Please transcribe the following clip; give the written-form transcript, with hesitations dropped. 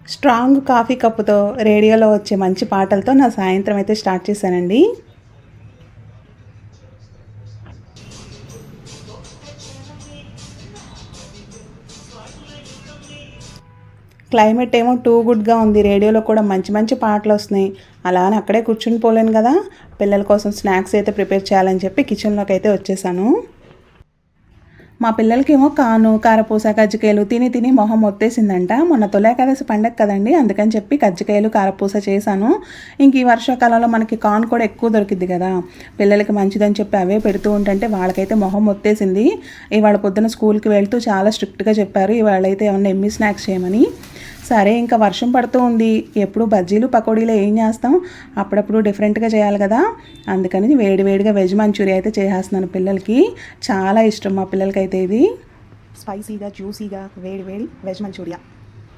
Strong coffee కప్పుతో రేడియోలో వచ్చే మంచి పాటలతో నా సాయంత్రం అయితే స్టార్ట్ చేశానండి. క్లైమేట్ ఏమో టూ గుడ్‌గా ఉంది. రేడియోలో కూడా మంచి మంచి పాటలొస్తున్నాయి. అలా అని అక్కడే కూర్చుని పోలేను గదా! పిల్లల కోసం స్నాక్స్ అయితే ప్రిపేర్ చేయాలని చెప్పి కిచెన్‌లోకైతే వచ్చేసాను. మా పిల్లలకేమో కాను, కారపూస, కజ్జికాయలు తిని తిని మొహం మొత్తేసిందంట. మొన్న తొలి ఏకాదశి పండగ కదండీ! అందుకని చెప్పి కజ్జికాయలు, కారపూస చేశాను. ఇంక ఈ వర్షాకాలంలో మనకి కార్న్ కూడా ఎక్కువ దొరికిద్ది కదా! పిల్లలకి మంచిదని చెప్పి అవే పెడుతూ ఉంటంటే వాళ్ళకైతే మొహం మొత్తేసింది. ఇవాళ పొద్దున స్కూల్‌కి వెళ్తూ చాలా స్ట్రిక్ట్‌గా చెప్పారు. ఇవాళైతే ఏమన్నా ఎమ్మీ స్నాక్స్ చేయమని. సరే ఇంకా వర్షం పడుతూ ఉంది. ఎప్పుడు బజ్జీలు, పకోడీలు ఏం చేస్తాం? అప్పుడప్పుడు డిఫరెంట్‌గా చేయాలి కదా! అందుకని వేడి వేడిగా వెజ్ మంచూరియా అయితే చేసేస్తున్నాను పిల్లలకి. చాలా ఇష్టం మా పిల్లలకైతే ఇది. స్పైసీగా, జ్యూసీగా వేడి వేడి వెజ్ మంచూరియా.